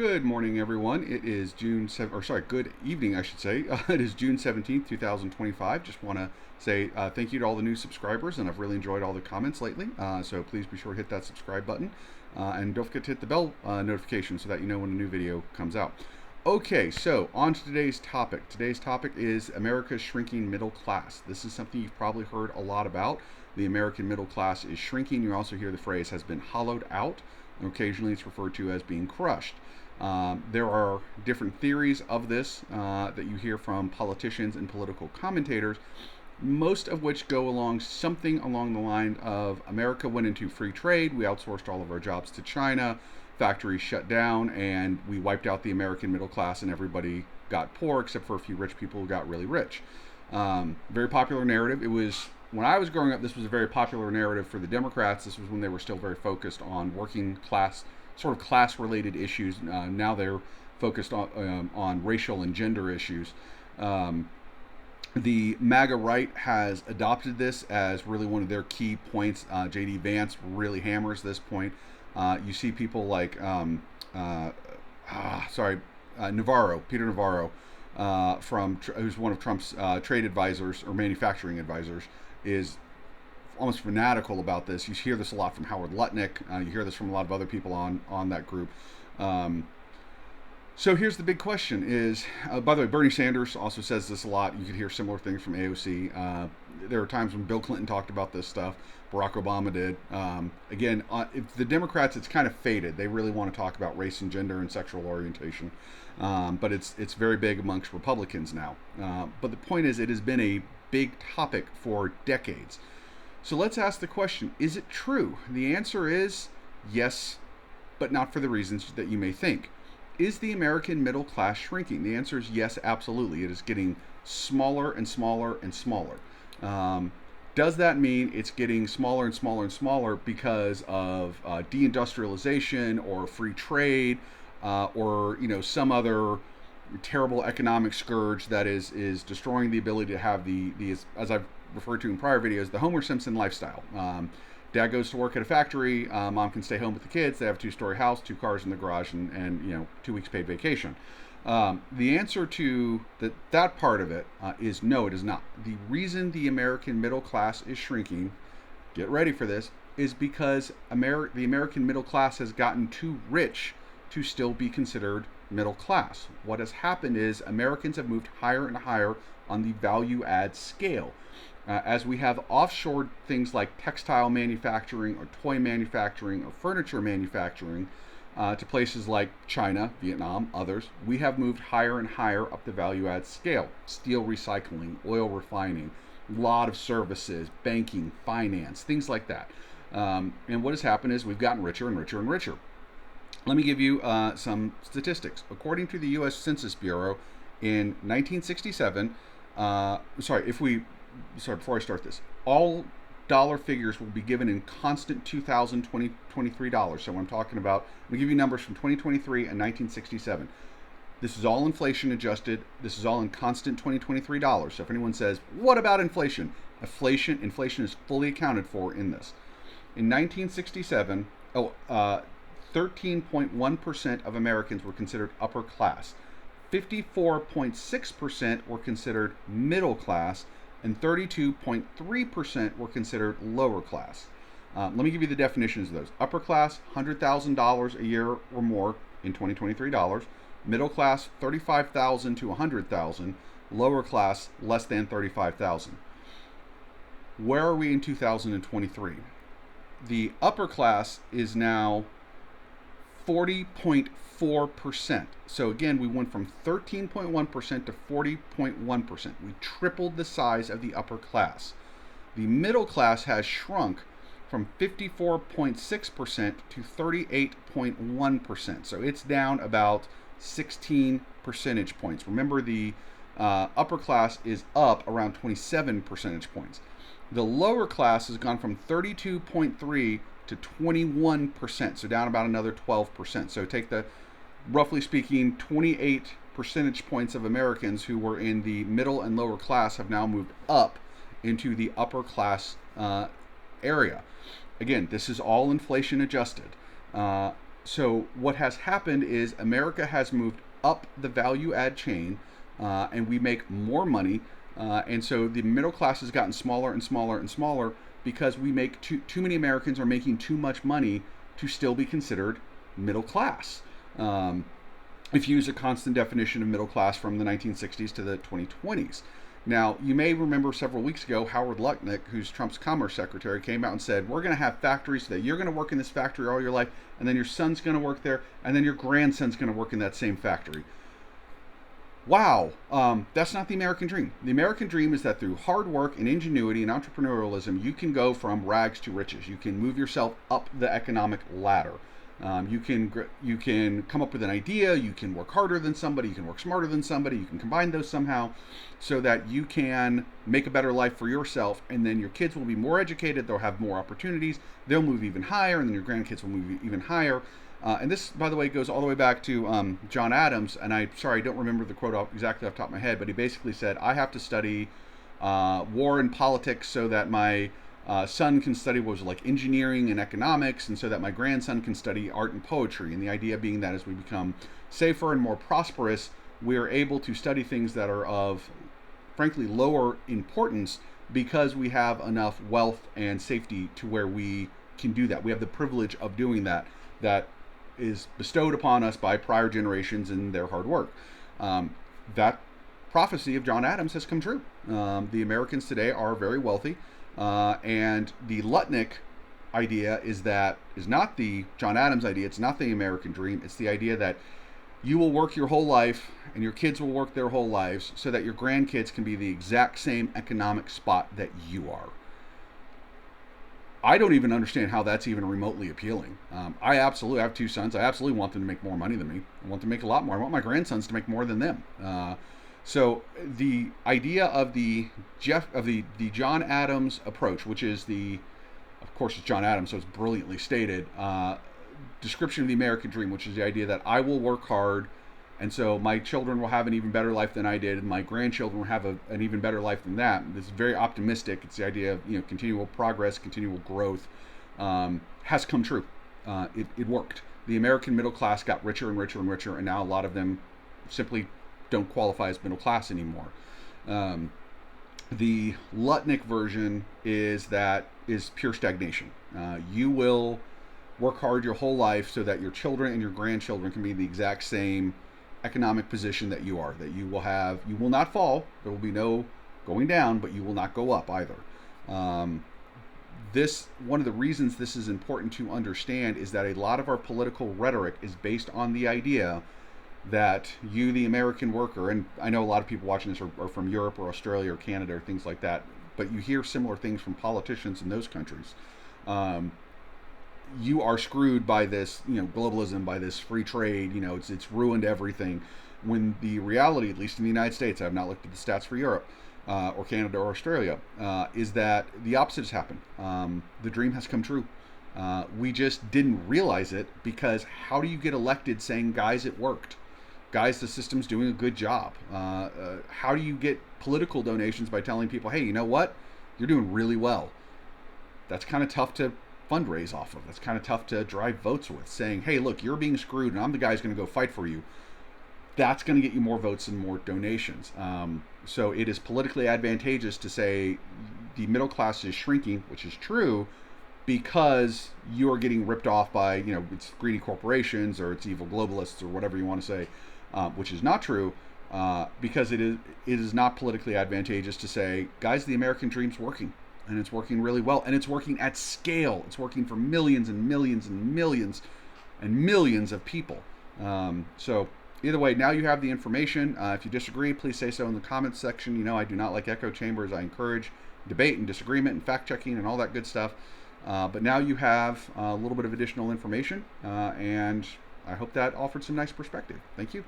Good morning, everyone. It is June 7th, or sorry, good evening, I should say. It is June 17th, 2025. Just want to say thank you to all the new subscribers, and I've really enjoyed all the comments lately. So please be sure to hit that subscribe button. And don't forget to hit the bell notification so that you know when a new video comes out. Okay, so on to today's topic. Today's topic is America's shrinking middle class. This is something you've probably heard a lot about. The American middle class is shrinking. You also hear the phrase has been hollowed out. And occasionally it's referred to as being crushed. There are different theories of this that you hear from politicians and political commentators, most of which go along something along the line of America went into free trade, we outsourced all of our jobs to China, factories shut down, and we wiped out the American middle class and everybody got poor except for a few rich people who got really rich. Very popular narrative. It was, when I was growing up, this was a very popular narrative for the Democrats. This was when they were still very focused on working class, sort of class-related issues. Now they're focused on racial and gender issues. The MAGA right has adopted this as really one of their key points. J.D. Vance really hammers this point. You see people like, Navarro, Peter Navarro, who's one of Trump's trade advisors or manufacturing advisors, is almost fanatical about this. You hear this a lot from Howard Lutnick. You hear this from a lot of other people on that group. So here's the big question is, by the way, Bernie Sanders also says this a lot. You could hear similar things from AOC. There are times when Bill Clinton talked about this stuff. Barack Obama did. Again, if the Democrats, it's kind of faded. They really want to talk about race and gender and sexual orientation. But it's very big amongst Republicans now. But the point is, it has been a big topic for decades. So let's ask the question, is it true? The answer is yes, but not for the reasons that you may think. Is the American middle class shrinking? The answer is yes, absolutely. It is getting smaller and smaller and smaller. Does that mean it's getting smaller and smaller and smaller because of deindustrialization or free trade or some other terrible economic scourge that is destroying the ability to have the as I've referred to in prior videos, the Homer Simpson lifestyle? Dad goes to work at a factory. Mom can stay home with the kids. They have a 2-story house, 2 cars in the garage, and 2 weeks paid vacation. The answer to that part of it is no, it is not. The reason the American middle class is shrinking, get ready for this, is because the American middle class has gotten too rich to still be considered middle class. What has happened is Americans have moved higher and higher on the value add scale. As we have offshored things like textile manufacturing or toy manufacturing or furniture manufacturing to places like China, Vietnam, others, we have moved higher and higher up the value add scale. Steel recycling, oil refining, a lot of services, banking, finance, things like that. And what has happened is we've gotten richer and richer and richer. Let me give you some statistics. According to the U.S. Census Bureau, in 1967, before I start this, all dollar figures will be given in constant 2023 dollars. So when I'm talking about, I'm going to give you numbers from 2023 and 1967. This is all inflation adjusted. This is all in constant 2023 dollars. So if anyone says, what about inflation? Inflation is fully accounted for in this. In 1967, 13.1% of Americans were considered upper class. 54.6% were considered middle class, and 32.3% were considered lower class. Let me give you the definitions of those. Upper class, $100,000 a year or more in 2023 dollars. Middle class, $35,000 to $100,000. Lower class, less than $35,000. Where are we in 2023? The upper class is now 40.4%. So again, we went from 13.1% to 40.1%. We tripled the size of the upper class. The middle class has shrunk from 54.6% to 38.1%. So it's down about 16 percentage points. Remember, the upper class is up around 27 percentage points. The lower class has gone from 32.3 to 21%, so down about another 12%. So take the, roughly speaking, 28 percentage points of Americans who were in the middle and lower class have now moved up into the upper class area. Again, this is all inflation adjusted. So what has happened is America has moved up the value add chain, and we make more money, and so the middle class has gotten smaller and smaller and smaller because we make too many Americans are making too much money to still be considered middle class. Um, if you use a constant definition of middle class from the 1960s to the 2020s. Now, you may remember several weeks ago, Howard Lutnick, who's Trump's commerce secretary, came out and said, we're going to have factories that you're going to work in this factory all your life, and then your son's going to work there, and then your grandson's going to work in that same factory. Wow, that's not the American dream. The American dream is that through hard work and ingenuity and entrepreneurialism, you can go from rags to riches. You can move yourself up the economic ladder. You can come up with an idea. You can work harder than somebody. You can work smarter than somebody. You can combine those somehow, so that you can make a better life for yourself. And then your kids will be more educated. They'll have more opportunities. They'll move even higher, and then your grandkids will move even higher. And this, by the way, goes all the way back to John Adams. And I don't remember the quote exactly off the top of my head, but he basically said, "I have to study war and politics so that my son can study what was like engineering and economics, and so that my grandson can study art and poetry." And the idea being that as we become safer and more prosperous, we are able to study things that are of, frankly, lower importance because we have enough wealth and safety to where we can do that. We have the privilege of doing that. That is bestowed upon us by prior generations and their hard work. That prophecy of John Adams has come true. The Americans today are very wealthy. And the Lutnick idea is not the John Adams idea. It's not the American dream. It's the idea that you will work your whole life and your kids will work their whole lives so that your grandkids can be the exact same economic spot that you are. I don't even understand how that's even remotely appealing. I have two sons. I absolutely want them to make more money than me. I want them to make a lot more. I want my grandsons to make more than them. So the idea of the John Adams approach, which is of course it's John Adams, so it's brilliantly stated, description of the American dream, which is the idea that I will work hard, and so my children will have an even better life than I did, and my grandchildren will have an even better life than that. This is very optimistic. It's the idea of continual progress, continual growth, has come true. It worked. The American middle class got richer and richer and richer, and now a lot of them simply don't qualify as middle class anymore. The Lutnick version is pure stagnation. You will work hard your whole life so that your children and your grandchildren can be in the exact same economic position that you are. That you will not fall. There will be no going down, but you will not go up either. One of the reasons this is important to understand is that a lot of our political rhetoric is based on the idea that you, the American worker, and I know a lot of people watching this are from Europe or Australia or Canada or things like that, but you hear similar things from politicians in those countries. You are screwed by this, globalism, by this free trade. It's ruined everything. When the reality, at least in the United States, I have not looked at the stats for Europe or Canada or Australia, is that the opposite has happened. The dream has come true. We just didn't realize it because how do you get elected saying, guys, it worked? Guys, the system's doing a good job. How do you get political donations by telling people, hey, you know what? You're doing really well. That's kind of tough to fundraise off of. That's kind of tough to drive votes with. Saying, hey, look, you're being screwed and I'm the guy who's going to go fight for you. That's going to get you more votes and more donations. So it is politically advantageous to say the middle class is shrinking, which is true, because you are getting ripped off by, it's greedy corporations or it's evil globalists or whatever you want to say, which is not true, because it is not politically advantageous to say, guys, the American dream's working. And it's working really well. And it's working at scale. It's working for millions and millions and millions and millions of people. So either way, now you have the information. If you disagree, please say so in the comments section. I do not like echo chambers. I encourage debate and disagreement and fact checking and all that good stuff. But now you have a little bit of additional information. And I hope that offered some nice perspective. Thank you.